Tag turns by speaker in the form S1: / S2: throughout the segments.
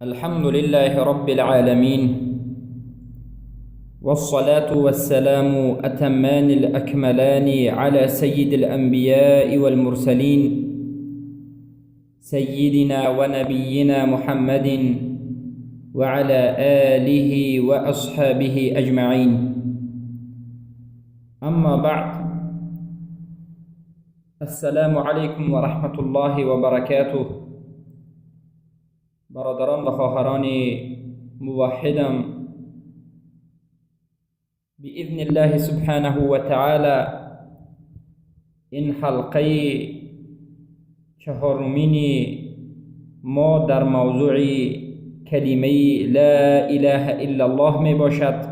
S1: الحمد لله رب العالمين، والصلاة والسلام أتمان الأكملان على سيد الأنبياء والمرسلين سيدنا ونبينا محمد وعلى آله وأصحابه أجمعين. أما بعد، السلام عليكم ورحمة الله وبركاته. برادران و خواهران موحدم، بإذن الله سبحانه وتعالى این حلقه چهارمین ما در موضوع کلمه لا اله الا الله می باشد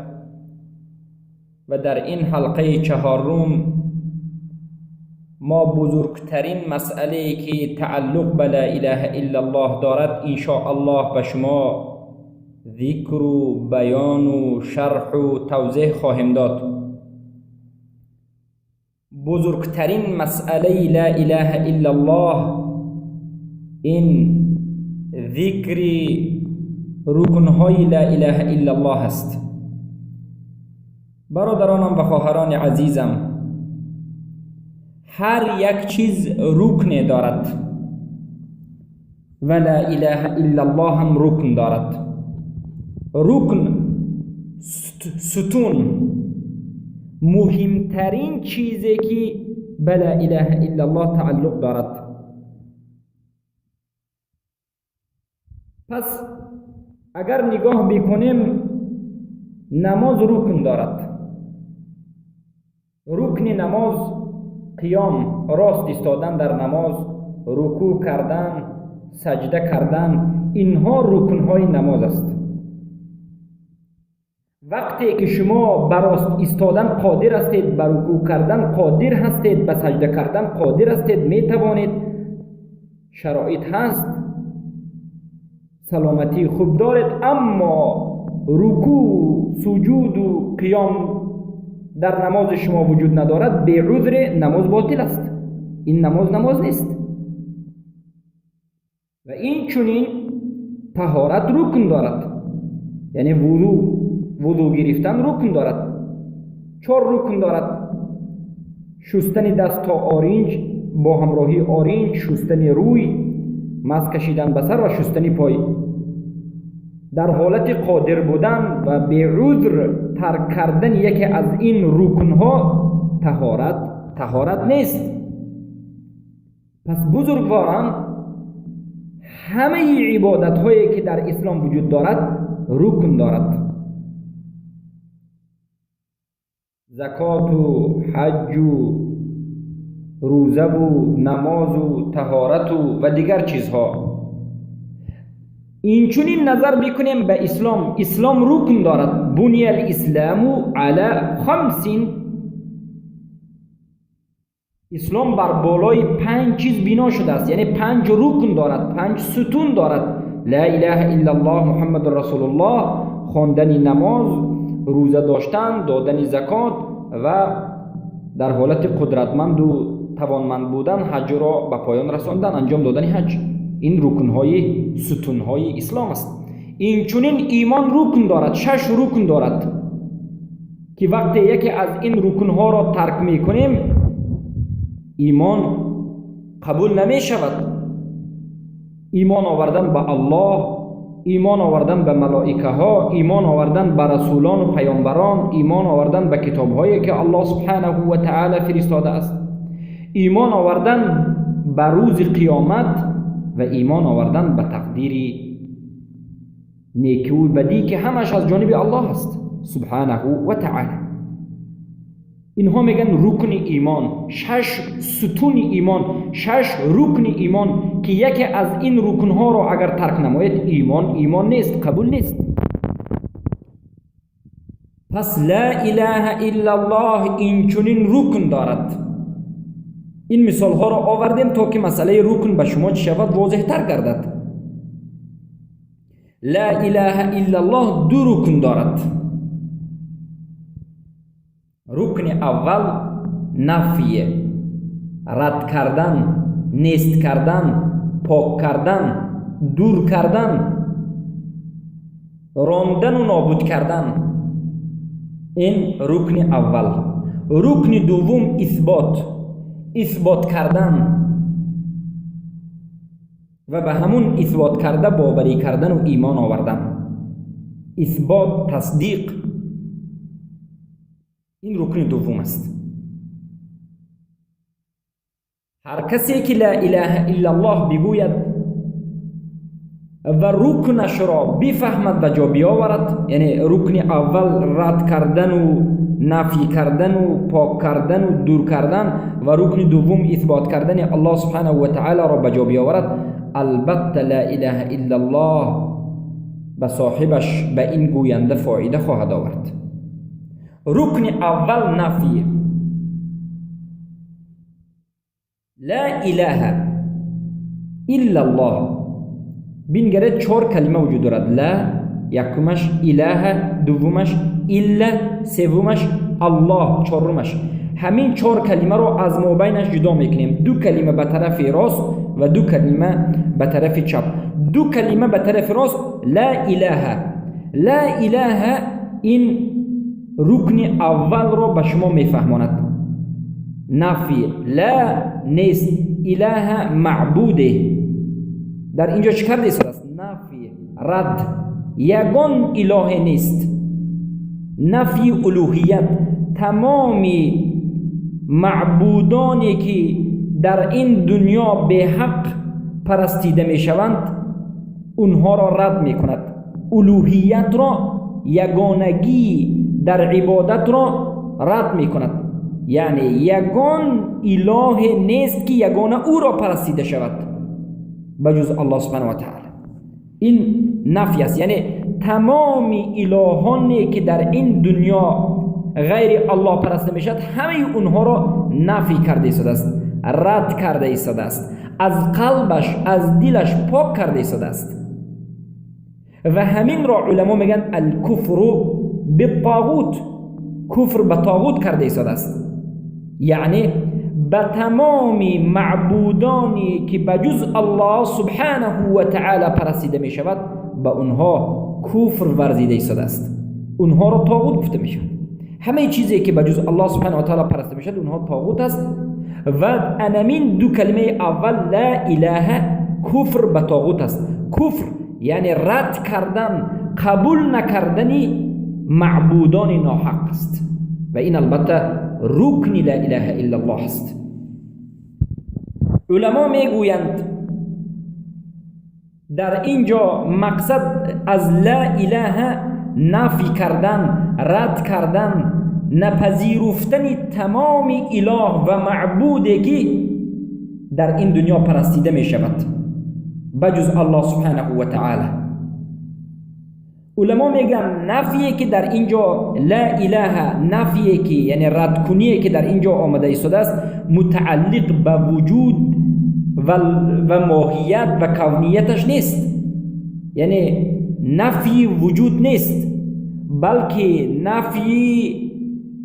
S1: و در این حلقه چهارم ما بزرگترین مسئله که تعلق به لا اله الا الله دارد ان شاء الله به شما ذکر و بیان و شرح و توضیح خواهیم داد. بزرگترین مسئله لا اله الا الله این ذکر رکنهای لا اله الا الله است. برادرانم و خواهران عزیزم، هر یک چیز رکن دارد و لا اله الا الله هم رکن دارد. رکن، ستون، مهمترین چیزی که به لا اله الا الله تعلق دارد. پس اگر نگاه بکنیم، نماز رکن دارد. رکن نماز قیام، راست ایستادن در نماز، رکوع کردن، سجده کردن، اینها رکنهای نماز است. وقتی که شما به راست ایستادن قادر هستید، به رکوع کردن قادر هستید، به سجده کردن قادر هستید، می توانید، شرایط هست، سلامتی خوب دارید، اما رکوع، سجود و قیام در نماز شما وجود ندارد، به عذر نماز باطل است. این نماز نیست. و این چنین طهارت رکن دارد، یعنی وضو گرفتن رکن دارد. 4 رکن دارد: شستن دست تا آرنج با همراهی آرنج، شستن روی، مس کشیدن به سر و شستن پای. در حالت قادر بودن و به عذر ترک کردن یکی از این رکنها طهارت نیست. پس بزرگواران، همه عبادت هایی که در اسلام وجود دارد رکن دارد. زکات و حج و روزه و نماز و طهارت و دیگر چیزها. این چنین نظر بکنیم به اسلام رکن دارد. بنی الاسلام علی 5. اسلام بر بالای 5 چیز بنا شده است، یعنی 5 رکن دارد، 5 ستون دارد: لا اله الا الله محمد رسول الله، خواندن نماز، روزه داشتن، دادن زکات و در حالت قدرتمند و توانمند بودن حج را به پایان رساندن، انجام دادن حج. این رکنهای، ستونهای اسلام است. این چنین ایمان رکن دارد، 6 رکن دارد که وقتی یکی از این رکنها را ترک می کنیم، ایمان قبول نمی شود. ایمان آوردن به الله، ایمان آوردن به ملائکه ها، ایمان آوردن به رسولان و پیامبران، ایمان آوردن به کتاب هایی که الله سبحانه و تعالی فرستاده است، ایمان آوردن به روز قیامت و ایمان آوردن به تقدیر نیکی و بدی که همش از جانب الله است سبحانه و تعالی. اینها میگن رکن ایمان، 6 ستون ایمان، 6 رکن ایمان که یکی از این رکنها را اگر ترک نماید، ایمان نیست، قبول نیست. پس لا اله الا الله این چنین رکن دارد. این مثال ها را آوردیم تا که مسئله رکن به شما چه شود واضح تر گردد. لا اله الا الله 2 رکن دارد. رکن اول نفیه، رد کردن، نیست کردن، پاک کردن، دور کردن. راندن و نابود کردن. این رکن اول. رکن دوم اثبات کردن و به همون اثبات کرده باوری کردن و ایمان آوردن. اثبات، تصدیق، این رکن دوم است. هر کسی که لا اله الا الله بگوید و رکنش را بفهمد و جا بیاورد، یعنی رکن اول رد کردن و نفی کردن و پاک کردن و دور کردن و رکن دوم اثبات کردن الله سبحانه و تعالی را به جا بیاورد، البته لا اله الا الله به صاحبش به این گوینده فایده خواهد آورد. رکن اول نفی. لا اله الا الله بینگره 4 کلمه وجود دارد. لا یکمش، اله دومش، الا سومش، الله چهارمش. همین 4 کلمه رو از مابینش جدا میکنیم. 2 کلمه به طرف راست و 2 کلمه به طرف چپ. 2 کلمه به طرف راست لا اله. لا اله این رکن اول رو به شما میفهماند. نفی. لا نیست، اله معبوده. در اینجا چه کرده است؟ نفی، رد. یگان اله نیست. نفی الوهیت. تمامی معبودانی که در این دنیا به حق پرستیده می شوند اونها را رد می کند. الوهیت را، یگانگی در عبادت را رد می کند. یعنی یگان اله نیست که یگانه او را پرستیده شود بجز الله سبحانه و تعالی. این نفی است. یعنی تمام الهانی که در این دنیا غیر الله پرسته میشد همه اونها را نفی کرده ایستاده است، رد کرده ایستاده است، از قلبش از دلش پاک کرده ایستاده است. و همین را علما میگن الکفر بالطاغوت، کفر به طاغوت کرده ایستاده است. یعنی به تمام معبودانی که بجز الله سبحانه و تعالی پرستیده می شود به اونها کفر ورزیده ایستاده است. اونها را طاغوت گفته می شود. همه چیزی که بجز الله سبحانه و تعالی پرستیده می شود اونها طاغوت است. و انمین 2 کلمه اول لا اله کفر به طاغوت است. کفر یعنی رد کردن، قبول نکردنی معبودان ناحق است. و این البته رکن لا اله الا الله است. علما میگویند در اینجا مقصد از لا اله نفی کردن، رد کردن، نپذیرفتن تمام اله و معبودی که در این دنیا پرستیده می شود بجز الله سبحانه و تعالی. علما میگن نفیه که در اینجا لا اله، نفیه که یعنی رد کنیه که در اینجا آمده ایستاده است متعلق به وجود و ماهیت و کونیتش نیست. یعنی نفی وجود نیست بلکه نفی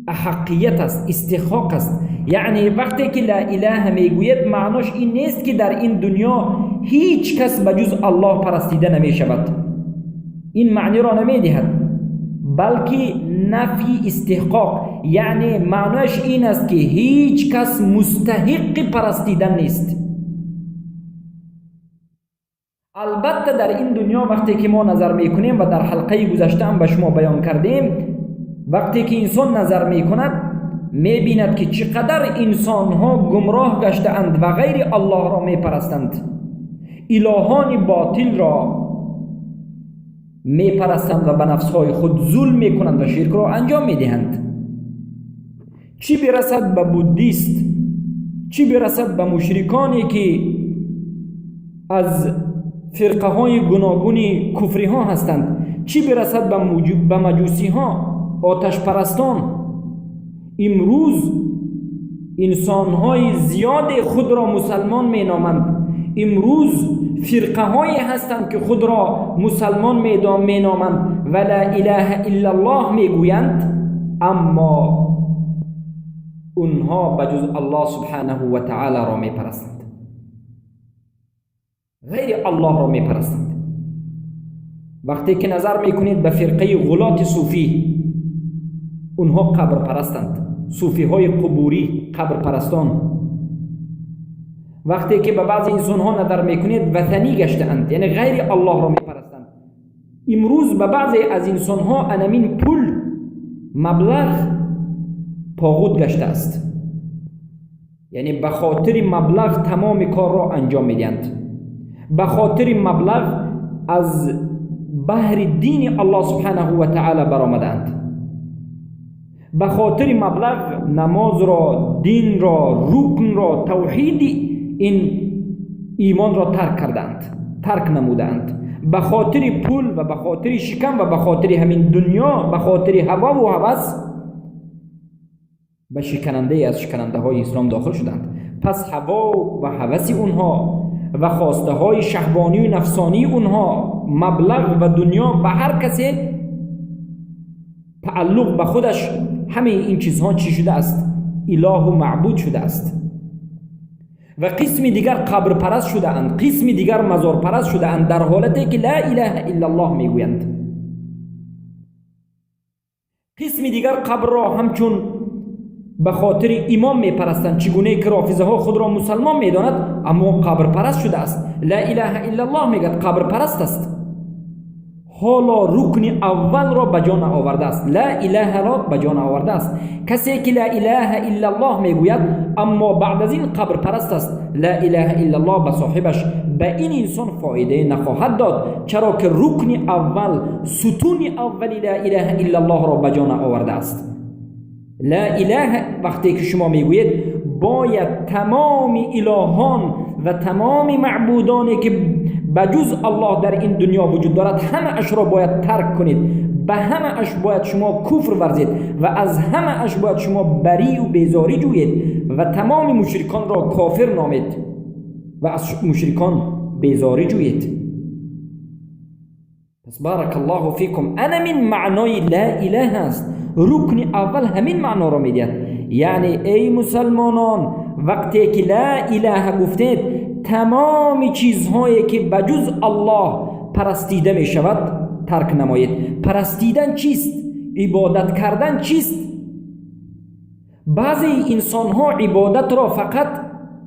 S1: حقیقت است، استحقاق است. یعنی وقتی که لا اله میگوید معناش این نیست که در این دنیا هیچ کس بجز الله پرستیده نمی شود، این معنی را نمی دهد، بلکه نفی استحقاق. یعنی معناش این است که هیچ کس مستحق پرستیدن نیست. البته در این دنیا وقتی که ما نظر میکنیم و در حلقه گذشته هم به شما بیان کردیم، وقتی که انسان نظر میکند میبیند که چقدر انسانها گمراه گشته‌اند و غیر الله را میپرستند، الهان باطل را میپرستند و به نفسهای خود ظلم میکنند و شرک را انجام میدهند. چی برسد به بودیست، چی برسد به مشرکانی که از فرقه های گوناگون کفری ها هستند، چی برسد به مجوسی ها، آتش پرستان. امروز انسان های زیاد خود را مسلمان می نامند. امروز فرقه هایی هستند که خود را مسلمان می نامند و لا اله الا الله می گویند، اما اونها بجز الله سبحانه و تعالی را می پرستند، غیر الله را می پرستند. وقتی که نظر میکنید به فرقه غلات صوفی، اونها قبر پرستند، صوفی های قبوری، قبر پرستان. وقتی که به بعضی انسان ها نظر میکنید وثنی گشتند، یعنی غیر الله را میپرستند. امروز به بعضی از انسان ها انمین پول مبلغ طاغوت گشته است، یعنی به خاطر مبلغ تمام کار را انجام میدهند، به خاطر مبلغ از بحر دین الله سبحانه و تعالی برآمدند، به خاطر مبلغ نماز را، دین را، رکن را، توحید این ایمان را ترک کردند، ترک نمودند. به خاطر پول و به خاطر شکم و به خاطر همین دنیا، به خاطر هوا و هوس به شکننده از شکننده های اسلام داخل شدند. پس هوا و هوس اونها و خواسته های شهوانی و نفسانی اونها، مبلغ و دنیا، به هر کسی تعلق به خودش همه این چیزها چی شده است؟ اله و معبود شده است. و قسم دیگر قبر پرست شده اند، قسم دیگر مزار پرست شده اند، در حالتی که لا اله الا الله میگویند. قسم دیگر قبر را همچون به خاطر امام میپرستند، چگونه که رافضه ها خود را مسلمان میداند اما قبر پرست شده است. لا اله الا الله میگد، قبر پرست است. حالا رکن اول را به جان آورده است، لا اله را به جان آورده است. کسی که لا اله الا الله میگوید اما بعد از این قبر پرست است، لا اله الا الله به صاحبش، به این انسان فایده نخواهد داد، چرا که رکن اول، ستون اول لا اله الا الله را به جان آورده است. لا اله وقتی که شما میگویید باید تمام الهان و تمام معبودانی که بجز الله در این دنیا وجود دارد همه اش را باید ترک کنید، به همه اش باید شما کفر ورزید و از همه اش باید شما بری و بیزاری جویید و تمام مشرکان را کافر نامید و از مشرکان بیزاری جویید. پس بارک الله فیکم، انا من معنای لا اله است. رکن اول همین معنا را میدهد، یعنی ای مسلمانان وقتی که لا اله گفتید تمام چیزهایی که بجز الله پرستیده می شود ترک نمایید. پرستیدن چیست؟ عبادت کردن چیست؟ بعضی انسان ها عبادت را فقط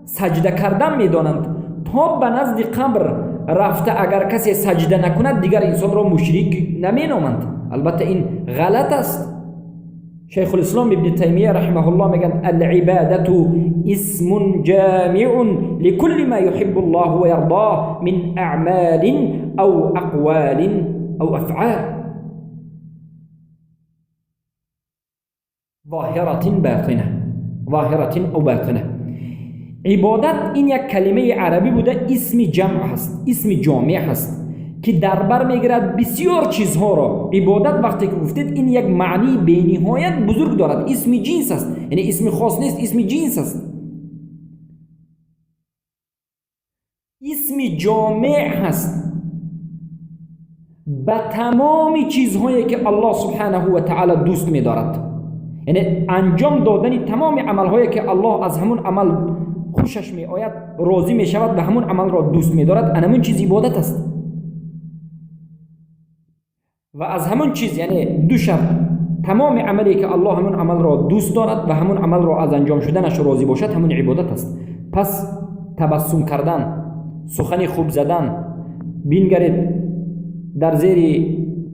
S1: سجده کردن می دانند، تا به نزد قبر رفته اگر کسی سجده نکند دیگر انسان را مشرک نمی نامند. البته این غلط است. شیخ الاسلام ابن تیمیه رحمه الله میگن العبادة اسم جامع لكل ما يحب الله ويرضاه من اعمال او اقوال او افعال ظاهرة او باطنه. عبادت این یک کلمه عربی بوده، اسم جمع هست، اسم جامع هست که در بر میگیرد بسیار چیزها را. عبادت وقتی که گفتید این یک معنی به نهایت بزرگ دارد، اسم جنس است، یعنی اسم خاص نیست، اسم جنس است، اسم جامع هست به تمام چیزهایی که الله سبحانه و تعالی دوست می‌دارد، یعنی انجام دادن تمام عملهایی که الله از همون عمل خوشش میآید، راضی میشود و همون عمل را دوست می‌دارد، همون چیز عبادت است. و از همون چیز، یعنی دو شرط، تمام عملی که الله همون عمل را دوست دارد و همون عمل را از انجام شدنش راضی باشد همون عبادت است. پس تبسم کردن، سخن خوب زدن، بینگرید در زیر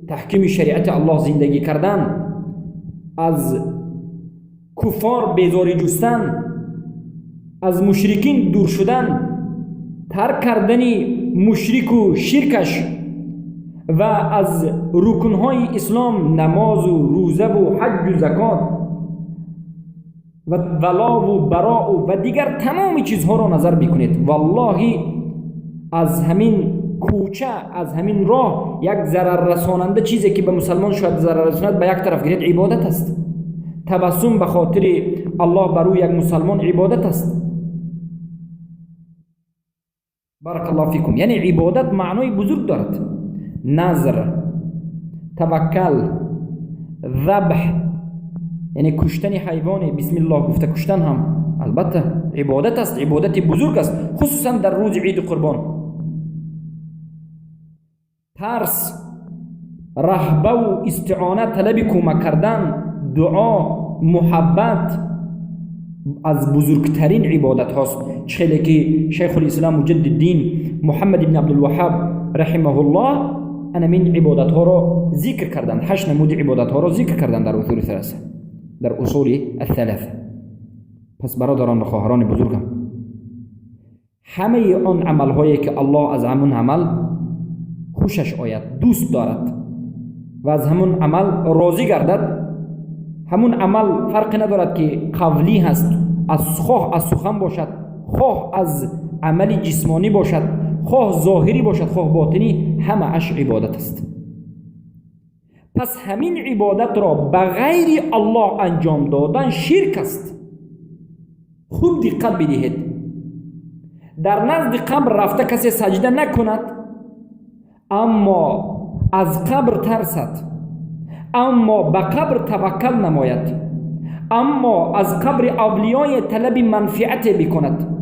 S1: تحکیم شریعت الله زندگی کردن، از کفار بیزاری جستن، از مشرکین دور شدن، ترک کردن مشرک و شرکش و از رکنهای اسلام نماز و روزه و حج و زکات و ولا و براء و دیگر تمام چیزها را نظر بکنید. والله از همین کوچه، از همین راه یک ضرر رساننده چیزی که به مسلمان شاید ضرر رساند به یک طرف گیرید عبادت است. تبسم به خاطر الله برای یک مسلمان عبادت است. بارک الله فیکم. یعنی عبادت معنای بزرگ دارد. نظر، توکل، ذبح، یعنی کشتن حیوان، بسم الله گفته کشتن هم البته عبادت است، عبادت بزرگ است، خصوصا در روز عید قربان. ترس، رهبه و استعانه طلب کمک کردن، دعا، محبت از بزرگترین عبادت هاست. چخیلی که شیخ الاسلام مجدد الدین محمد ابن عبدالوهاب رحمه الله این عبادت ها را ذکر کردن. 8 نمود عبادت ها را ذکر کردن در اصول ثلاثه، در اصول الثلاثه. پس برادران و خواهران بزرگم، همه آن عمل هایی که الله از همون عمل خوشش آید، دوست دارد و از همون عمل راضی گردد، همون عمل فرق ندارد که قولی هست، خواه از سخن باشد، خواه از عمل جسمانی باشد، خواه ظاهری باشد، خواه باطنی، همه اش عبادت است. پس همین عبادت را بغیر الله انجام دادن شرک است. خوب دقت بدهید، در نزد قبر رفته کسی سجده نکند اما از قبر ترسد، اما به قبر توکل نماید، اما از قبر اولیای طلب منفعت بکند،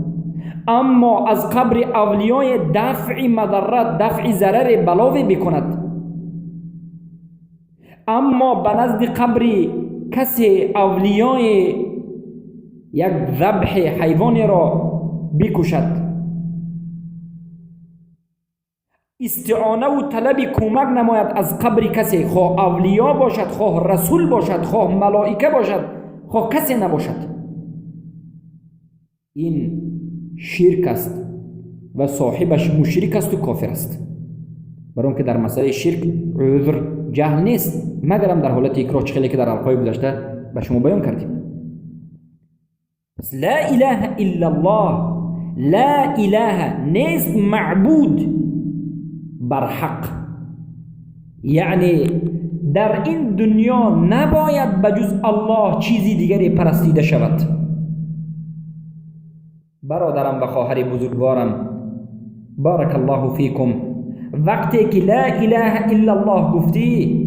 S1: اما از قبر اولیای دفع مضرت، دفع ضرر بلاوی بکند، اما به نزد قبر کسی اولیای یک ذبح حیوانی را بکشد، استعانه و طلب کمک نماید از قبر کسی، خواه اولیا باشد، خواه رسول باشد، خواه ملائکه باشد، خواه کسی نباشد، این شرک است و صاحبش مشرک است و کافر است. برای اون که در مسئله شرک عذر جهل نیست، مگرم در حالت اکراه، چخیلی که در حلقه گذشته به شما بیان کردیم. لا اله الا الله، لا اله نیست معبود بر حق، یعنی در این دنیا نباید بجز الله چیزی دیگری پرستیده شود. برادرم و خواهر بزرگوارم، بارک الله فیکم، وقتی که لا اله الا الله گفتی،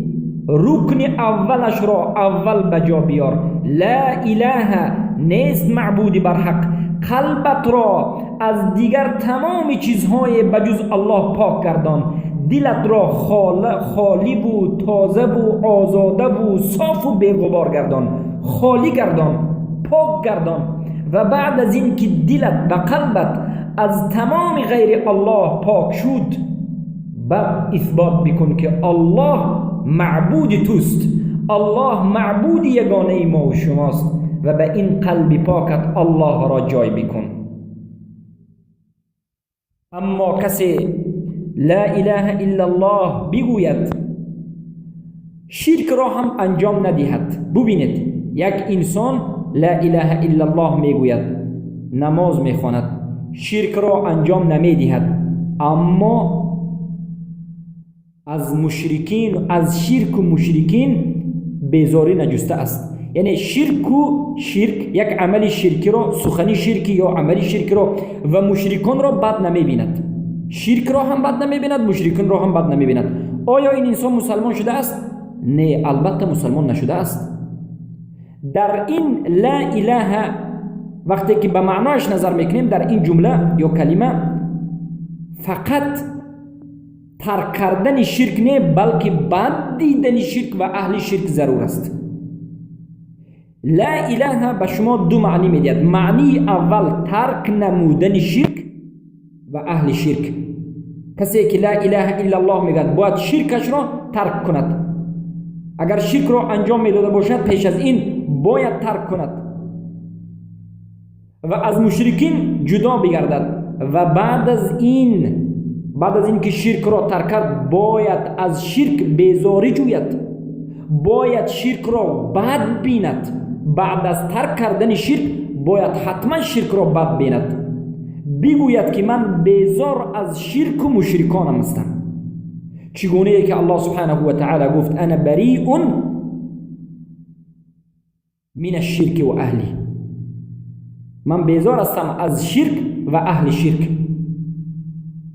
S1: رکن اولش را اول بجا بیار. لا اله نیست معبودی بر حق، قلبت را از دیگر تمام چیزهای بجز الله پاک گردان، دلت را خالی و تازه و آزاده و صاف و بی‌غبار گردان، خالی گردان، پاک گردان. و بعد از این که دلت و قلبت از تمام غیر الله پاک شد، بعد اثبات بکن که الله معبود توست، الله معبود یگانه ما و شماست و به این قلب پاکت الله را جای بکن. اما کسی لا اله الا الله بگوید، شرک را هم انجام ندهد. ببینید، یک انسان لا اله الا الله میگوید، نماز میخواند، شرک را انجام نمیدهد، اما از مشرکین، از شرک و مشرکین بیزاری نجسته است. یعنی شرک یک عمل شرکی را، سخنی شرکی یا عملی شرکی را و مشرکان را بد نمیبیند. شرک را هم بد نمیبیند، مشرکان را هم بد نمیبیند. آیا این انسان مسلمان شده است؟ نه، البته مسلمان نشده است. در این لا اله وقتی که به معنایش نظر میکنیم، در این جمله یا کلمه فقط ترک کردن شرک نه، بلکه بد دیدن شرک و اهل شرک ضرور است. لا اله به شما دو معنی میدهد. معنی اول ترک نمودن شرک و اهل شرک. کسی که لا اله الا الله میگد باید شرکش را ترک کند. اگر شرک را انجام میداده باشد پیش از این باید ترک کند و از مشرکین جدا بگردد و بعد از این که شرک را ترک کرد باید از شرک بیزاری جوید، باید شرک را بد بیند. بعد از ترک کردن شرک باید حتما شرک را بد بیند، بگوید که من بیزار از شرک و مشرکانم هستم. چگونه که الله سبحانه و تعالی گفت انا بریء من الشرک و اهلی، من بیزار هستم از شرک و اهل شرک.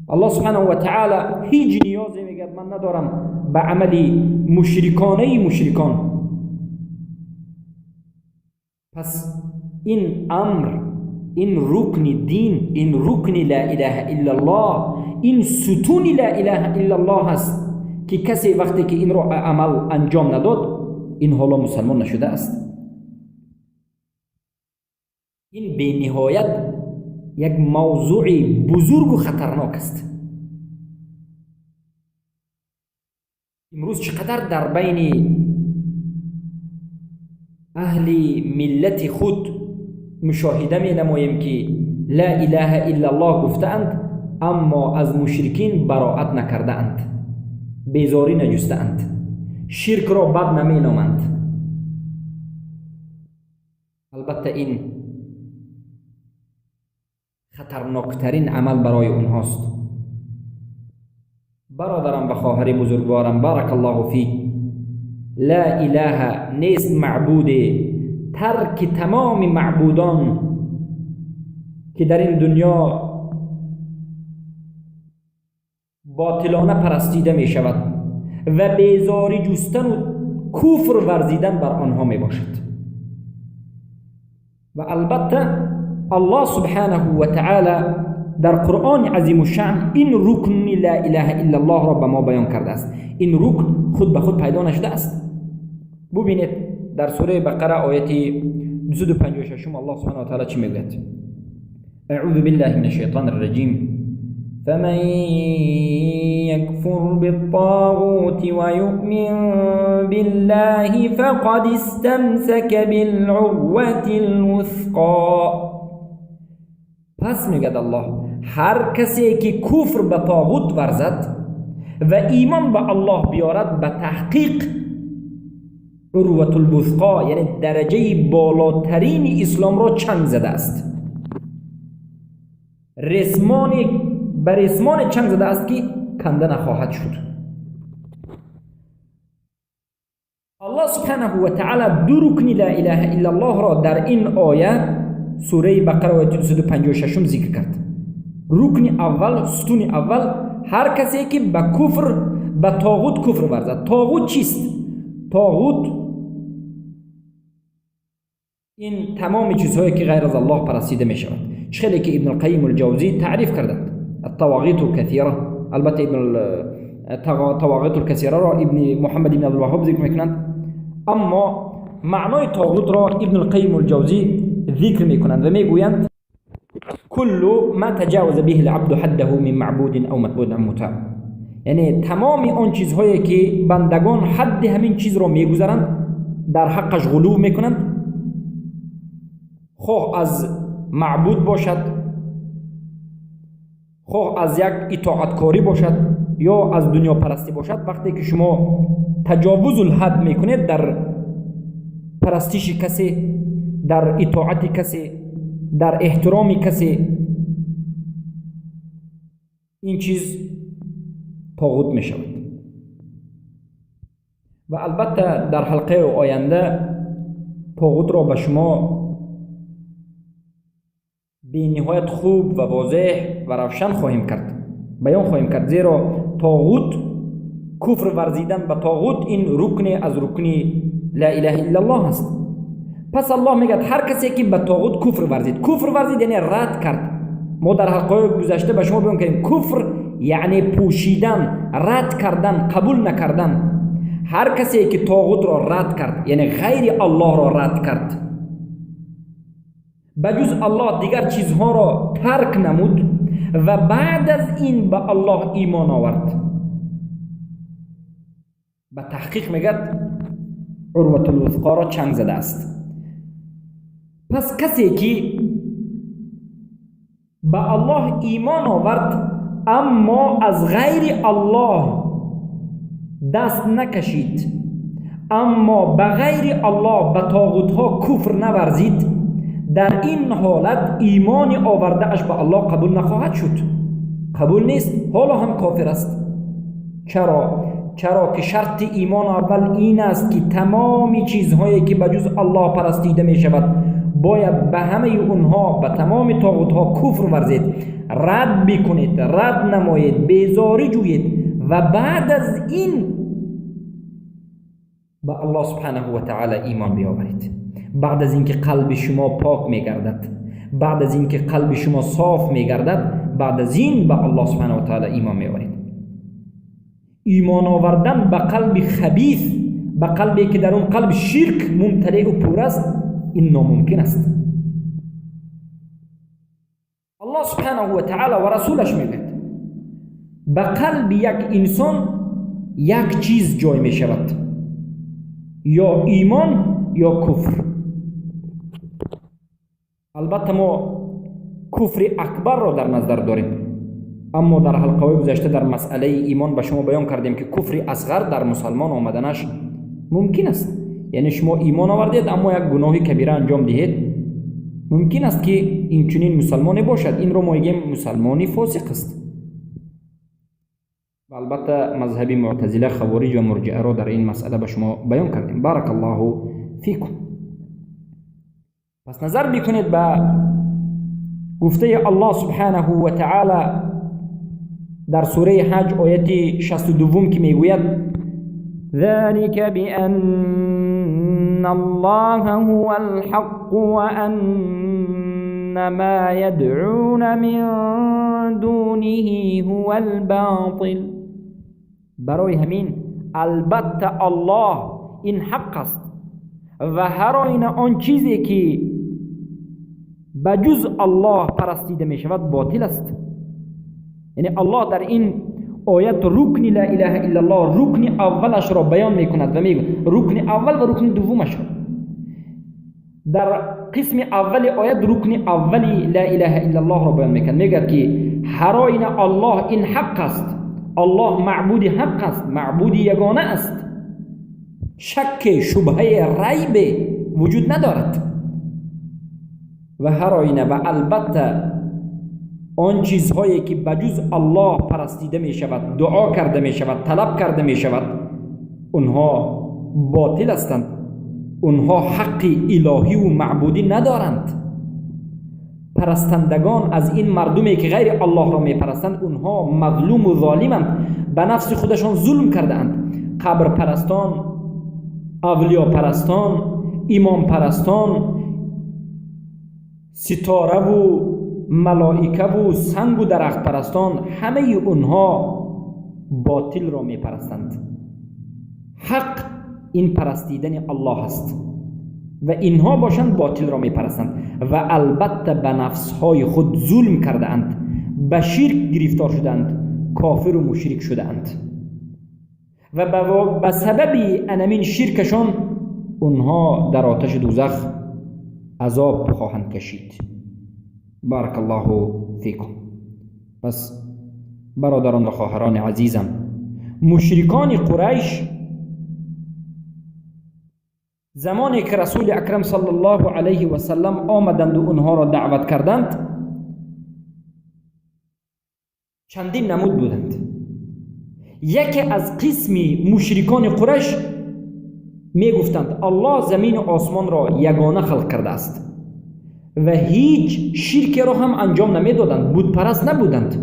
S1: الله سبحانه و تعالی هیچ نیازی میگه من ندارم به عملی مشرکانه مشرکان. پس این امر، این رکن دین، این رکن لا اله الا الله، این ستون لا اله الا الله است که کسی وقتی که این رو عمل انجام نداد این حالا مسلمان نشده است. این به نهایت یک موضوع بزرگ و خطرناک است. امروز چقدر در بین اهل ملت خود مشاهده می نماییم که لا اله الا الله گفتند اما از مشرکین براءت نکرده اند، بیزاری نجسته اند، شرک را بد نمی نامند. البته این خطرناکترین عمل برای اونهاست. برادرم و خواهر بزرگوارم، بارک الله فیک، لا اله نیست معبود، ترک تمام معبودان که در این دنیا باطلانه پرستیده می شود و بیزاری جستن و کفر ورزیدن بر آنها می باشد. و البته الله سبحانه و تعالی در قرآن عظیم الشأن این رکن لا اله الا الله را به ما بیان کرده است. این رکن خود به خود پیدا نشده است. ببینید در سوره بقره آیه 256 الله سبحانه و تعالی چی میگوید؟ اعوذ بالله من الشیطان الرجیم فمن يكفر بالطاغوت ويؤمن بالله فقد استمسك بالعروة الوثقى. پس میگد الله هر کسی که کفر به طاغوت ورزد و ایمان به الله بیارد به تحقیق عروة الوثقى یعنی درجه بالاترین اسلام را چنگ زده است. بر رسمان چنگ زده است که کنده نخواهد شد. الله سبحانه و تعالی دو رکن لا اله الا الله را در این آیه سوره بقره آیه 256 ذکر کرد. رکن اول، ستون اول، هر کسی که به کفر به طاغوت کفر ورزد. طاغوت چیست؟ طاغوت این تمام چیزهایی که غیر از الله پرستیده می شود. خیلی که ابن القیم الجوزی تعریف کردند. الطواغیت الكثیره، البته الطواغیت الكثیره را ابن محمد ابن عبدالوهاب ذکر میکنند، اما معنای طاغوت را ابن القیم الجوزی ذکر میکنند و میگویند كل ما تجاوز به العبد حده من معبود او مطبوع او مطاع، یعنی تمام آن چیزهایی که بندگان حد همین چیز را میگذارند در حقش غلو میکنند، خواه از معبود باشد، خواه از یک اطاعتکاری باشد یا از دنیا پرستی باشد، وقتی که شما تجاوز الحد میکنید در پرستش کسی، در اطاعت کسی، در احترام کسی، این چیز طاغوت می شود. و البته در حلقه آینده طاغوت را به شما به نهایت خوب و واضح و روشن خواهیم کرد، بیان خواهیم کرد، زیرا طاغوت، کفر ورزیدن به طاغوت این رکن از رکن لا اله الا الله است. پس الله میگه هر کسی که به طاغوت کفر ورزید یعنی رد کرد. ما در حلقه گذشته به شما بیان کردیم کفر یعنی پوشیدن، رد کردن، قبول نکردن. هر کسی که طاغوت را رد کرد یعنی غیر الله را رد کرد، بجز الله دیگر چیزها را ترک نمود و بعد از این به الله ایمان آورد، به تحقیق میگه عروة الوثقا را چنگ زده است. پس کسی که به الله ایمان آورد اما از غیر الله دست نکشید، اما به غیر الله به طاغوت‌ها کفر نورزید، در این حالت ایمان آورده اش به الله قبول نخواهد شد، قبول نیست، حالا هم کافر است. چرا که شرط ایمان اول این است که تمامی چیزهایی که بجز الله پرستیده می شود باید به همه اونها، به تمام طاغوت‌ها کفر ورزید، رد بکنید، رد نمایید، بیزاری جویید و بعد از این به الله سبحانه و تعالی ایمان بیاورید. بعد از اینکه قلب شما پاک میگردد، بعد از اینکه قلب شما صاف میگردد، بعد از این به الله سبحانه و تعالی ایمان میآورید. ایمان آوردن به قلب خبیث، به قلبی که در اون قلب شرک ممتلئ و پر است، این ناممکن است. الله سبحانه و تعالی و رسولش میگوید به قلب یک انسان یک چیز جای می شود، یا ایمان یا کفر. البته ما کفر اکبر را در نظر داریم، اما در حلقه گذشته در مسئله ایمان به شما بیان کردیم که کفر اصغر در مسلمان آمدنش ممکن است. یعنی شما ایمان آوردید اما یک گناه کبیره انجام دهید، ممکن است که این چنین مسلمانی باشد. این رو ما میگیم مسلمانی فاسق است. و البته مذهب معتزله، خوارج و مرجئه را در این مسئله به شما بیان کردیم. بارک الله فیکم. پس نظر بکنید به گفته الله سبحانه و تعالی در سوره حج آیت 62 که میگوید ذلك بأن الله هو الحق وأن ما يدعون من دونه هو الباطل. برای همین البته الله این حق است و هر آینه آن چیزی که بجز الله پرستیده می شود باطل است. یعنی الله در این آیت رکن لا اله الا الله، رکن اولش را بیان می کند و می رکن اول و رکن دومش را. در قسم اول آیت رکن اولی لا اله الا الله را بیان می کند، میگه که هر آینه الله این حق است، الله معبود حق است، معبود یگانه است، شک شبهه ریب وجود ندارد. و هر آینه و البته آن چیزهایی که بجز الله پرستیده می شود، دعا کرده می شود، طلب کرده می شود، اونها باطل هستند، اونها حق الهی و معبودی ندارند. پرستندگان از این مردمی که غیر الله را می پرستند، اونها مظلوم و ظالمند، به نفس خودشان ظلم کرده اند. قبر پرستان، اولیا پرستان، امام پرستان، ستاره و ملائکه و سنگ و درخت پرستان، همه اونها باطل را می پرستند. حق این پرستیدن الله است و اینها باشند باطل را می پرستند و البته به نفسهای خود ظلم کرده اند، به شرک گرفتار شدند، کافر و مشرک شده اند و به سبب انمین شرکشان اونها در آتش دوزخ عذاب خواهند کشید. بارک الله فیکم. پس برادران و خواهران عزیزم، مشرکان قریش زمانی که رسول اکرم صلی الله علیه و سلم آمدند و اونها را دعوت کردند، چندین نمود بودند. یکی از قسم مشرکان قریش می گفتند الله زمین و آسمان را یگانه خلق کرده است و هیچ شرکی را هم انجام نمی دادند. بود پرست نبودند،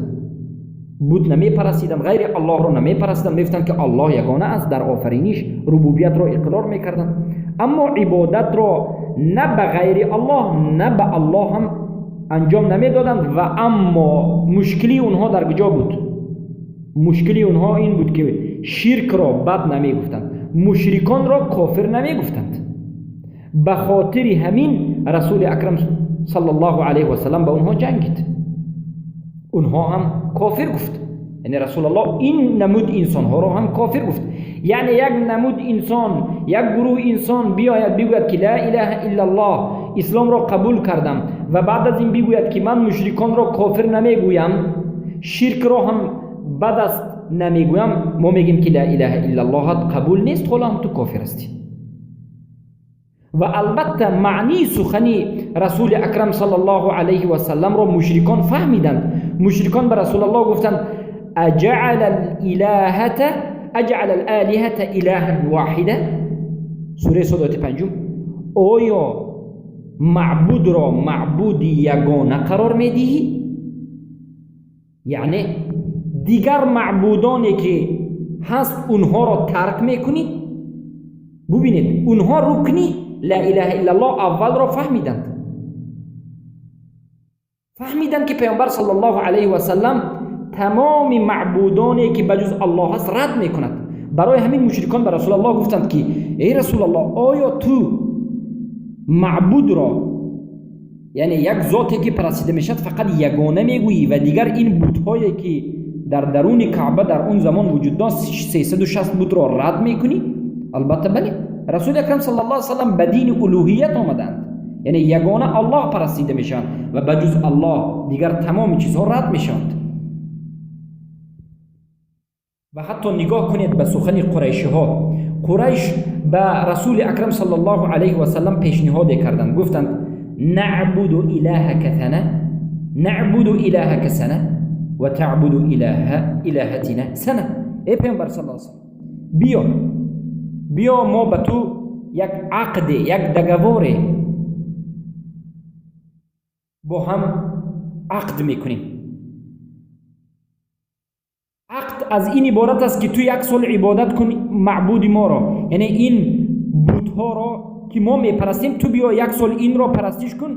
S1: بود نمی پرستیدند، غیر الله را نمی پرستیدند. می گفتند که الله یگانه است، در آفرینش ربوبیت را اقرار می کردند، اما عبادت را نه به غیر الله نه به الله هم انجام نمی دادند. و اما مشکلی اونها در کجا بود؟ مشکلی اونها این بود که شرک را بد نمی گفتند، مشرکان را کافر نمی گفتند. به خاطر همین رسول اکرم صلی الله علیه و سلم به اونها جنگید، اونها هم کافر گفت. یعنی رسول الله این نمود انسان ها را هم کافر گفت. یعنی یک نمود انسان، یک گروه انسان بیاید بگوید که لا اله الا الله، اسلام را قبول کردم، و بعد از این بگوید که من مشرکان را کافر نمیگویم، شرک را هم بد است نمیگویم، ما میگیم که لا اله الا الله قبول نیست، حالا هم تو کافر هستی. و البته معنی سخنی رسول اکرم صلی الله علیه و سلم را مشرکان فهمیدند. مشرکان به رسول الله گفتند اجعل الالهه اله واحده، سوره صاد 5. آیا معبود را معبود یگانه قرار میدهی؟ یعنی دیگر معبودانی که هست اونها را ترک میکنی؟ ببینید اونها رکنی لا اله الا الله اول را فهمیدند که پیامبر صلی الله علیه و سلم تمام معبودانی که بجز الله است رد میکند. برای همین مشرکان به رسول الله گفتند که ای رسول الله، آیا تو معبود را، یعنی یک ذاتی که پرستیده میشد، فقط یگانه میگویی و دیگر این بت‌هایی که در درون کعبه در اون زمان وجود داشت 360 بت را رد میکنی؟ البته بله. رسول اکرم صلی الله علیه و سلم به دین الوهیت آمدند، یعنی یگانه الله پرستیده میشن و بجز الله دیگر تمام چیزها رد میشند. و حتی نگاه کنید به سخن قریشی ها. قریش به رسول اکرم صلی الله علیه و سلم پیشنهاد کردند، گفتند نعبد الهک سنه، نعبد الهک سنه و تعبد الهتنا سنه. ای پیامبر صلی الله علیه و سلم، بیا ما به تو یک عقد، یک دگوار با هم عقد میکنیم. عقد از این عبارت است که تو یک سال عبادت کنی معبود ما را، یعنی این بت‌ها را که ما میپرستیم تو بیا یک سال این را پرستش کن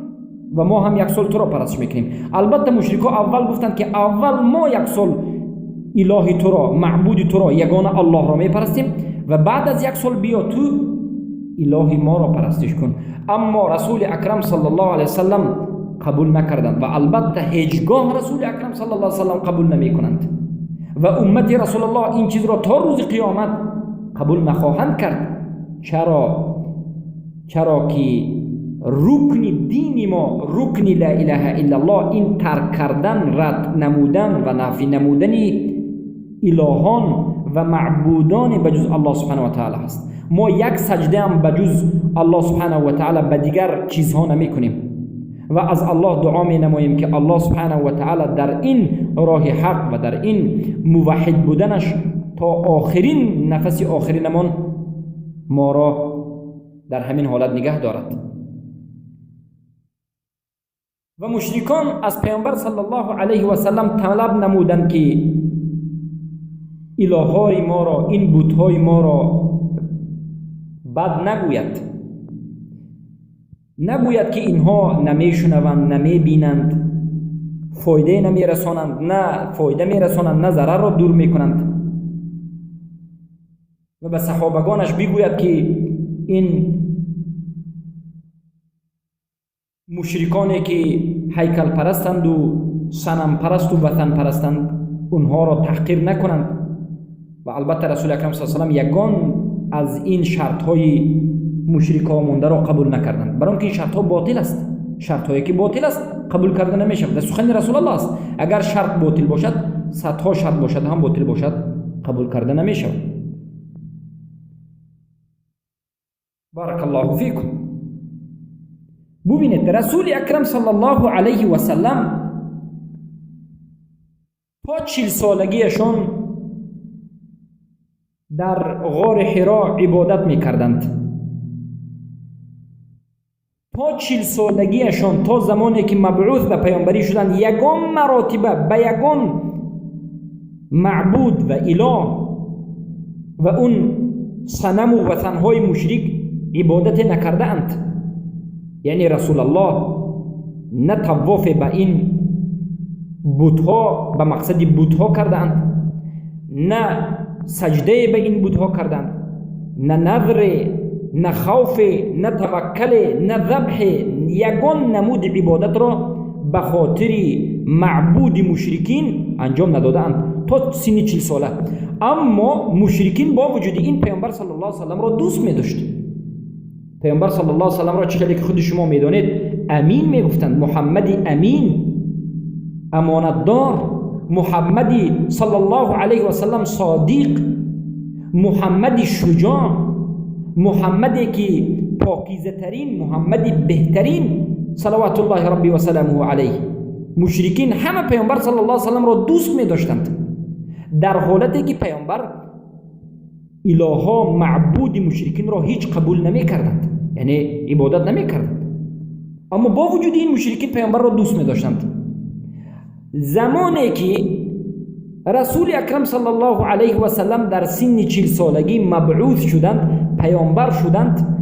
S1: و ما هم یک سال تو را پرستش میکنیم. البته مشرکان اول گفتند که اول ما یک سال اله تو را، معبود تو را، یگانه الله را میپرستیم و بعد از یک سال بیا تو اله ما را پرستش کن. اما رسول اکرم صلی الله علیه وسلم قبول نکردند و البته هیچگاه رسول اکرم صلی الله علیه وسلم قبول نمیکنند و امت رسول الله این چیز را تا روز قیامت قبول نخواهند کرد. چرا که رکن دین ما، رکن لا اله الا الله، این ترک کردن، رد نمودن و نفی نمودن الهان و معبودان بجز الله سبحانه و تعالی است. ما یک سجده هم بجز الله سبحانه و تعالی به دیگر چیزها نمی کنیم و از الله دعا می نماییم که الله سبحانه و تعالی در این راه حق و در این موحد بودنش تا آخرین نفس آخرینمان ما را در همین حالت نگه دارد. و مشرکان از پیامبر صلی الله علیه و سلم طلب نمودند که الههای ما را، این بت‌های ما را بد نگوید که اینها نمیشنوند، نمیبینند، فایده نمیرسانند، نه فایده میرسانند نه ضرر را دور میکنند. و به صحابگانش بگوید که این مشرکانی که هیکل پرستند و صنم پرست و وطن پرستند اونها را تحقیر نکنند. و البته رسول اکرم صلی الله علیه و سلم یگان از این شرط های مشرکان مونده را قبول نکردند، برای اینکه این شرط ها باطل است. شرط هایی که باطل است قبول کردن نمیشه. در سخن رسول الله است، اگر شرط باطل باشد، صدها شرط باشد هم باطل باشد، قبول کردن نمیشه. بارک الله فیکم. ببینید رسول اکرم صلی الله علیه و سلم تا 40 سالگیشون در غار حرا عبادت میکردند. تا 40 سالگیشون، تا زمانی که مبعوث به پیامبری شدند، یگان مراتبه به یگان معبود و اله و اون صنم و وثنهای مشرک عبادت نکرده اند. یعنی رسول الله نه طواف به این بت‌ها به مقصد بت‌ها کردند، نه سجده به این بت‌ها کردند، نه نذر، نه خوف، نه توکل، نه ذبح. یگان نمود عبادت را به خاطر معبود مشرکین انجام ندادند تا سن 40 ساله. اما مشرکین با وجود این پیامبر صلی الله علیه و سلم را دوست می داشت. پیامبر صلی الله علیه و سلم را چطوری که خود شما میدانید امین میگفتند. محمد امین، امانت دار. محمد صلی الله علیه و سلم صادق. محمد شجاع. محمدی که پاکیزه ترین، محمد بهترین صلوات الله ربی و سلامه علیه. مشرکین همه پیامبر صلی الله علیه و سلم را دوست می داشتند، در حالتی که پیامبر الها معبود مشرکین را هیچ قبول نمی کردند، یعنی عبادت نمی کردند. اما با وجود این مشرکین پیامبر را دوست می داشتند. زمانی که رسول اکرم صلی الله علیه و سلم در سن 40 سالگی مبعوث شدند، پیامبر شدند،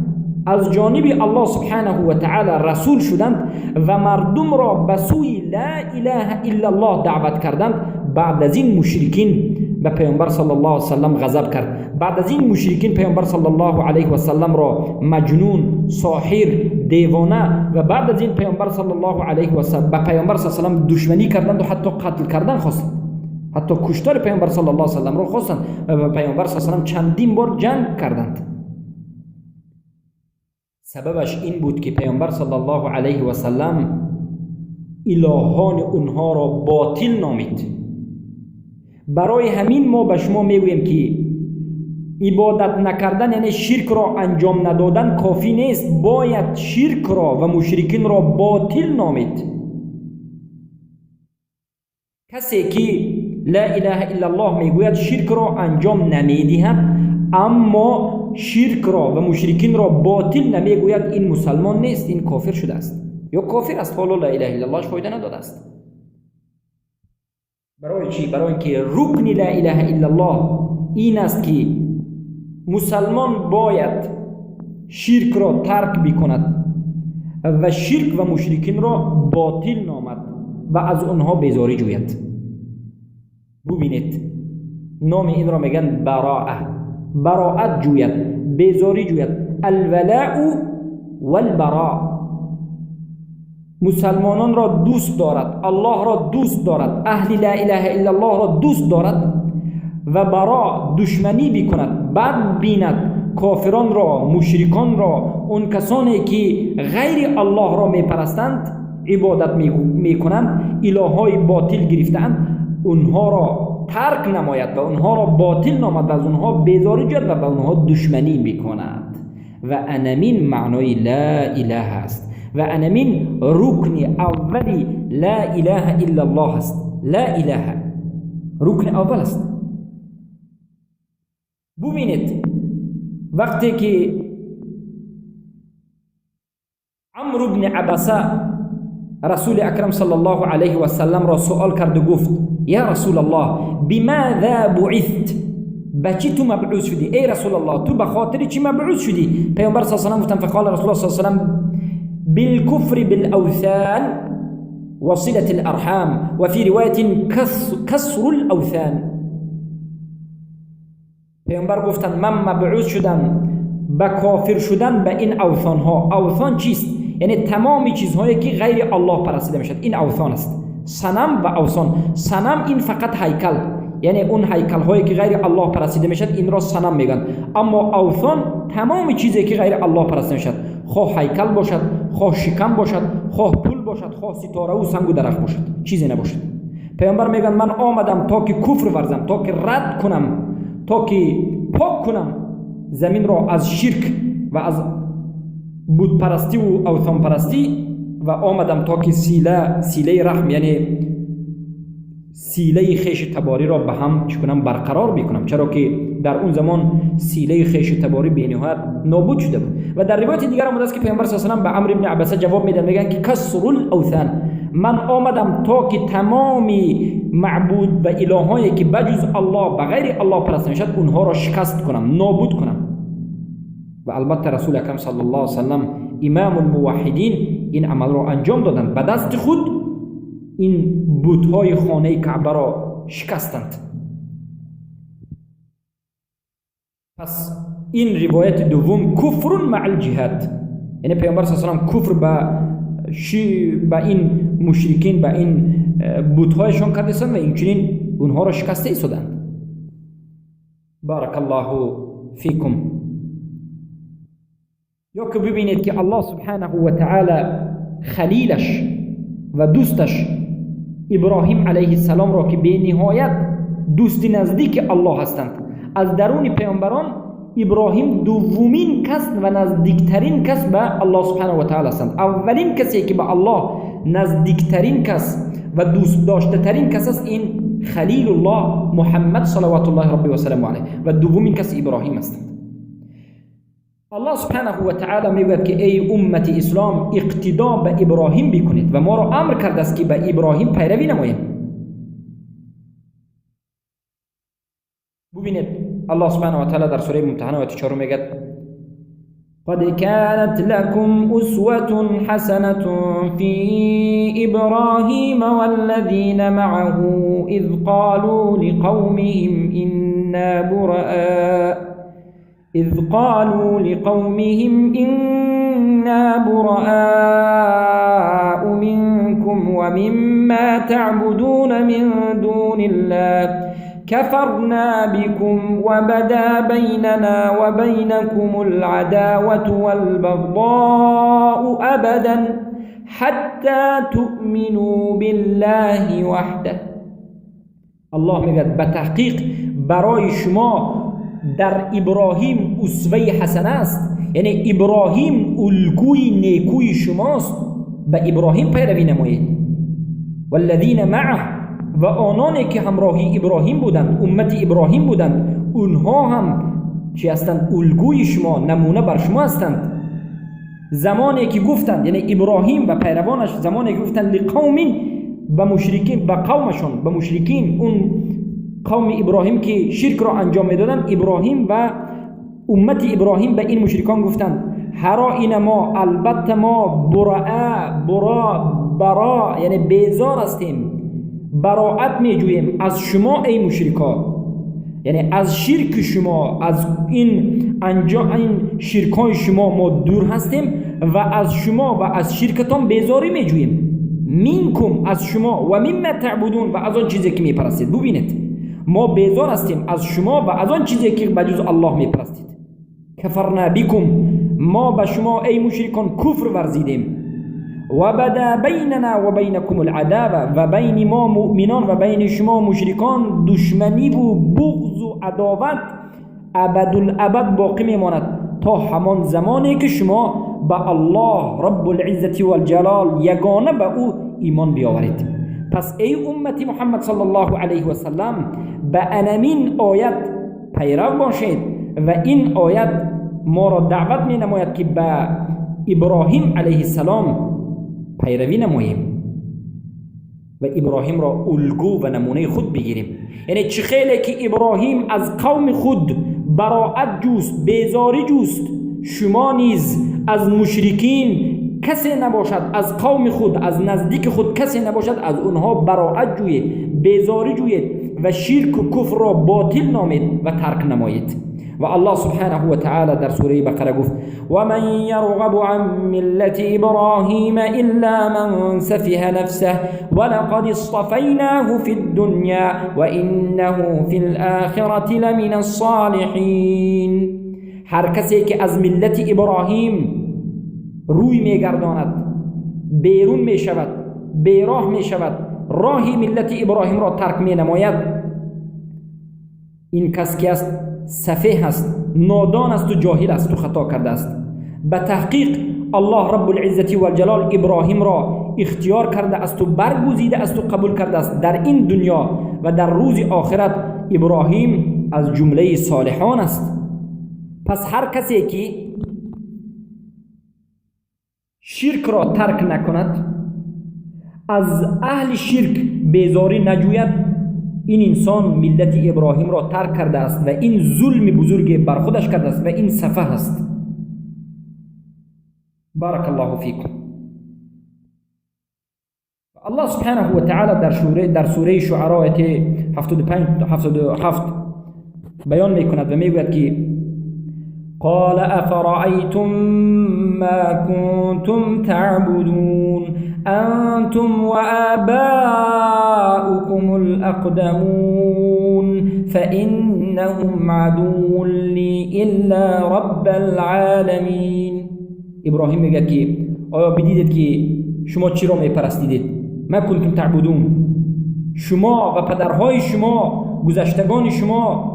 S1: از جانب الله سبحانه و تعالی رسول شدند و مردم را به سوی لا اله الا الله دعوت کردند، بعد از این مشرکین به پیامبر صلی الله علیه و سلم غضب کرد. بعد از این مشرکین پیامبر صلی الله علیه و سلم را مجنون، ساحر، دیوانه و بعد از این پیامبر صلی الله علیه و سلم به پیامبر صلی الله علیه و سلم دشمنی کردند و حتی قتل کردن خواستند. حتی کشتار پیامبر صلی الله علیه و سلم را خواستند و با پیامبر صلی الله علیه و سلم چندین بار جنگ کردند. سببش این بود که پیامبر صلی الله علیه و سلم الهان اونها را باطل نامید. برای همین ما به شما میگوییم که عبادت نکردن یعنی شرک را انجام ندادن کافی نیست، باید شرک را و مشرکین را باطل نامید. کسی که لا اله الا الله میگوید شرک را انجام نمیدهد اما شرک را و مشرکین را باطل نمیگوید، این مسلمان نیست، این کافر شده است یا کافر است. حالا لا اله الا الله فایده نداده است. برای چی؟ برای اینکه رکن لا اله الا الله این است که مسلمان باید شرک را ترک بکند و شرک و مشرکین را باطل نامد و از آنها بیزاری جوید. ببینید نام این را میگن براءت جوید، بیزاری جوید. الولاء والبراء. مسلمانان را دوست دارد، الله را دوست دارد، اهل لا اله الا الله را دوست دارد و برا دشمنی بکند، بد بیند کافران را، مشرکان را، اون کسانی که غیر الله را میپرستند، عبادت میکنند، الههای باطل گرفتند، اونها را ترک نماید و اونها را باطل نامد و از اونها بیزاری جوید و به اونها دشمنی میکند. و انمین معنای لا اله است و انمین رکن اولی لا اله الا الله است. لا اله رکن اول است. ببینید وقتی که عمرو بن عبسه رسول اکرم صلی الله علیه و سلم را سوال کرد و گفت یا رسول الله بماذا بعثت؟ بچی تو مبعوث شدی؟ ای رسول الله تو به خاطر چی مبعوث شدی؟ پیامبر صلی الله علیه و سلم گفتن فقال رسول الله صلی الله علیه و سلم بالكفر بالاوثان وصلة الارحام وفي روايه كسر الاوثان. پیامبر گفتن من مبعوث شدم به کافر شدن به این اوثان ها. اوثان چیست؟ یعنی تمامی چیزهایی که غیر الله پرستیده میشد، این اوثان است. صنم و اوثان. صنم این فقط هیکل، یعنی اون هیکل هایی که غیر الله پرستیده میشد این را صنم میگن. اما اوثان تمام چیزی که غیر الله پرستیده میشد، خواه هیکل باشد، خواه شکم باشد، خواه پول باشد، خواه ستاره و سنگ و درخت باشد، چیزی نباشد. پیامبر میگن من آمدم تا که کفر ورزم، تا که رد کنم، تا که پاک کنم زمین را از شرک و از بود پرستی و اوثان پرستی و آمدم تا که سیله رحم یعنی سیله خیش تباری را به هم چکنم برقرار بکنم، چرا که در اون زمان سیله خیش تباری بینهایت نابود شده بود. و در روایت دیگر آمده است که پیامبر صلی الله علیه و آله به عمرو بن عبسه جواب میدن، میگن که کسر الاوثان، من آمدم تا که تمامی معبود و الهایی که بجز الله به غیر الله پرستیده میشد اونها را شکست کنم، نابود کنم. و البته رسول اکرم صلی الله علیه و سلم امام الموحدین این عمل را انجام دادند، به دست خود این بت‌های خانه کعبه را شکستند. پس این روایت دوم کفر مع الجهاد، یعنی پیامبر صلی الله علیه و سلم کفر به این مشرکین، به این بت‌هایشان کردند و اینچنین اونها را شکسته ایستادند. بارک الله فیکم. یا که ببینید که الله سبحانه و تعالی خلیلش و دوستش ابراهیم علیه السلام را که به نهایت دوست نزدیک الله هستند، از درون پیامبران ابراهیم دومین کس و نزدیکترین کس به الله سبحانه و تعالی هستند. اولین کسی که به الله نزدیکترین کس و دوست داشته ترین کس است این خلیل الله محمد صلوات الله ربی و سلام علیه و دومین کس ابراهیم هستند. الله سبحانه و تعالی میگوید که ای امت اسلام اقتدا به ابراهیم بکنید و ما را امر کرده است که به ابراهیم پیروی نماییم. ببینید الله سبحانه و تعالی در سوره ممتحنه آیه 4 میگه قد كانت لكم أسوة حسنة في إبراهيم والذين معه إذ قالوا لقومهم إنا براء منكم ومما تعبدون من دون الله كفرنا بكم وبدا بيننا وبينكم العداوة والبغضاء أبدا حتى تؤمنوا بالله وحده. الله میگه به تحقیق برای شما در ابراهیم اسوه حسنه است، یعنی ابراهیم الگوی نیکوی شماست، به ابراهیم پیروی نمایید. والذین معه، و آنانی که همراهی ابراهیم بودند، امت ابراهیم بودند، اونها هم چی هستند؟ الگوی شما، نمونه بر شما هستند. زمانی که گفتند، یعنی ابراهیم و پیروانش زمانی که گفتند لقوم، به مشرکین، به قومشون، به مشرکین، اون قوم ابراهیم که شرک را انجام میدادند، ابراهیم و امت ابراهیم به این مشرکان گفتند هرا این ما، البته ما برا یعنی بیزار هستیم، براءت میجوییم از شما ای مشرکا، یعنی از شرک شما، از این شرکای شما ما دور هستیم و از شما و از شرکتان بیزاری میجوییم. منکم، از شما، و مما تعبدون، و از آن چیزی که میپرستید. ببینید ما بیزار هستیم از شما و از آن چیزی که بجز الله میپرستید. کفرنا بکم، ما به شما ای مشرکان کفر ورزیدیم. و بدا بیننا و بینکم العداوه، و بین ما مؤمنان و بین شما مشرکان دشمنی و بغض و عداوت ابدالابد باقی میماند تا همان زمانی که شما به الله رب العزت والجلال یگانه به او ایمان بیاورید. پس ای امت محمد صلی الله علیه و سلم به انمین آیت پیرو باشید و این آیت ما را دعوت می نماید که به ابراهیم علیه السلام پیروی نماییم و ابراهیم را الگو و نمونه خود بگیریم. یعنی چه خیلی که ابراهیم از قوم خود براءت جوست، بیزاری جوست، شما نیز از مشرکین کسی نباشد، از قوم خود، از نزدیک خود کسی نباشد، از اونها براءت جویید، بیزاری جویید و شرک و کفر را باطل نامید و ترک نمایید. و الله سبحانه و تعالی در سوره بقره گفت و من یرغب عن ملت ابراهیم الا من سفه نفسه ولقد اصطفیناه فی الدنیا و انه فی الاخرة لمن الصالحین. هر کسی که از ملت ابراهیم روی میگرداند، بیرون میشود، بیراه میشود، راهی ملت ابراهیم را ترک می نماید، این کس که است سفیه است، نادان است و جاهل است و خطا کرده است. به تحقیق الله رب العزت والجلال ابراهیم را اختیار کرده است و برگزیده است و قبول کرده است در این دنیا و در روز آخرت. ابراهیم از جمله صالحان است. پس هر کسی که شرک را ترک نکند، از اهل شرک بیزاری نجوید، این انسان ملت ابراهیم را ترک کرده است و این ظلم بزرگ بر خودش کرده است و این سفه است. بارک الله فیکم. الله سبحانه و تعالی در سوره شعراء 77 بیان میکند و میگوید که قال افرأيتم ما كنتم تعبدون أنتم وآباؤكم الأقدمون فإنهم عدو لي إلا رب العالمين. ابراهیم میگه که آیا بدیدید که شما چی را میپرستیدید؟ ما کنتم تعبدون، شما و پدرهای شما، گذشتگان شما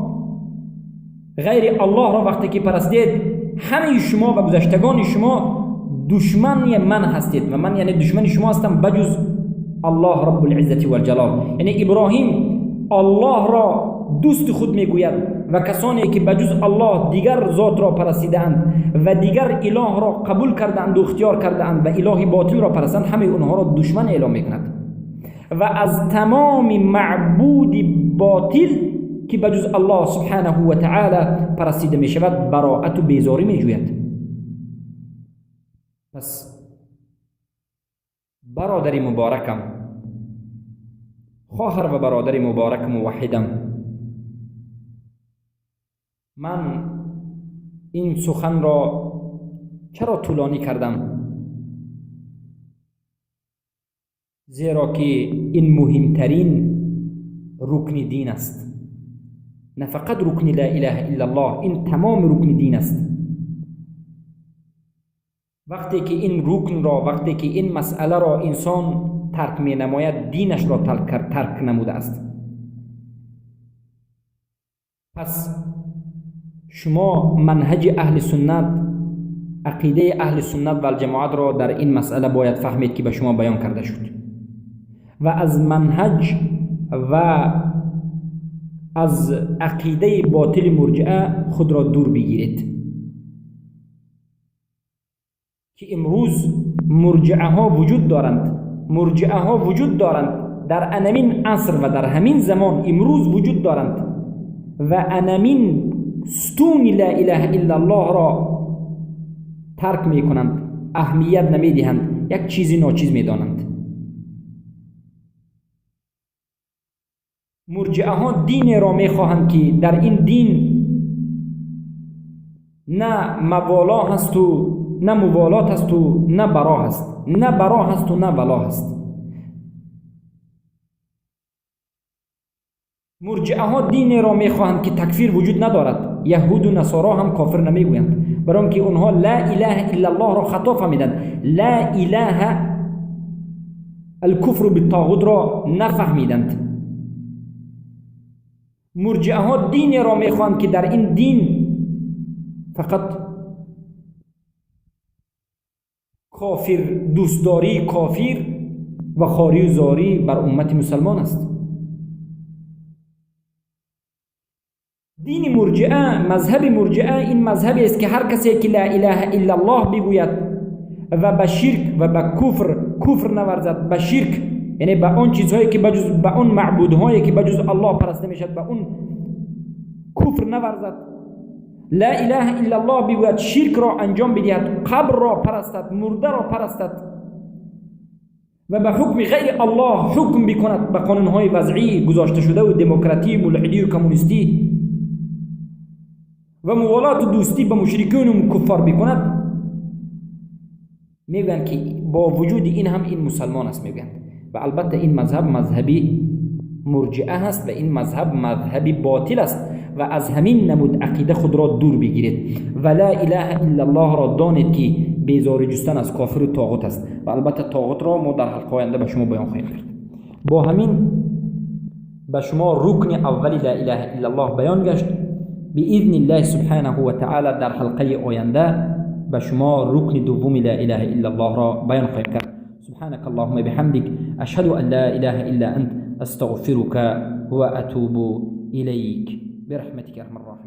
S1: غیر الله را وقتی که پرستید، همه شما و گذشتگان شما دشمن من هستید و من یعنی دشمن شما هستم بجز الله رب العزت والجلال. یعنی ابراهیم الله را دوست خود میگوید و کسانی که بجز الله دیگر ذات را پرستیدند و دیگر اله را قبول کردند و اختیار کردند و اله باطل را پرستند، همه اونها را دشمن اعلام میکند و از تمام معبود باطل که بجز الله سبحانه و تعالی پرستیده می شود براءت و بیزاری می جوید. پس برادر مبارکم، خواهر و برادر مبارک موحدم، من این سخن را چرا طولانی کردم؟ زیرا که این مهمترین رکن دین است. نه فقط رکن لا اله الا الله، این تمام رکن دین است. وقتی که این مسئله را انسان ترک می نماید، دینش را ترک نموده است. پس شما منهج اهل سنت، عقیده اهل سنت و الجماعت را در این مسئله باید فهمید که به شما بیان کرده شد و از منهج و از عقیده باطل مرجئه خود را دور بگیرید. که امروز مرجئه ها وجود دارند در انمین عصر و در همین زمان امروز وجود دارند و انمین ستون لا اله الا الله را ترک می کنند، اهمیت نمی دهند، یک چیزی ناچیز می دانند. مرجئه ها دین را می خواهند که در این دین نه موالا هست و نه موالات هست و نه برا هست، نه برا هست و نه ولا هست. مرجئه ها دین را می خواهند که تکفیر وجود ندارد. یهود و نصارا هم کافر نمی گویند، برای آنکه اونها لا اله الا الله را خطا فهمیدند. لا اله الکفر بالطاغوت را نفهمیدند. مرجئه ها دین را می خواهند که در این دین فقط کافر دوستداری کافر و خاری و زاری بر امت مسلمان است. دین مرجئه، مذهب مرجئه این مذهبی است که هر کسی که لا اله الا الله بگوید و به شرک و به کفر نورزد، به شرک یعنی به اون چیزهایی که بجز، به اون معبودهایی که بجز الله پرسته میشد، به اون کفر نورزد، لا اله الا الله بگوید، شرک را انجام بدهد، قبر را پرستد، مرده را پرستد و به حکم غیر الله حکم بکند، به قانونهای وضعی گذاشته شده و دموکراتی ملحدی و کمونیستی و موالات و دوستی به مشرکین و کفار بکند، میگن که با وجود این هم این مسلمان است میگن. و البته این مذهب مذهبی مرجئه هست و این مذهب مذهبی باطل است و از همین نمود عقیده خود را دور بگیرید و لا اله الا الله را دانید که بیزار جستن از کافر و طاغوت است. و البته طاغوت را ما در حلقه آینده به شما بیان خواهیم کرد. با همین به شما رکن اولی لا اله الا الله بیان گشت. باذن الله سبحانه و تعالی در حلقه آینده به شما رکن دوم لا اله الا الله را بیان خواهیم کرد. سبحانك اللهم بحمدك اشهد ان لا اله الا انت استغفرك واتوب اليك برحمتك يا ارحم الراحمين.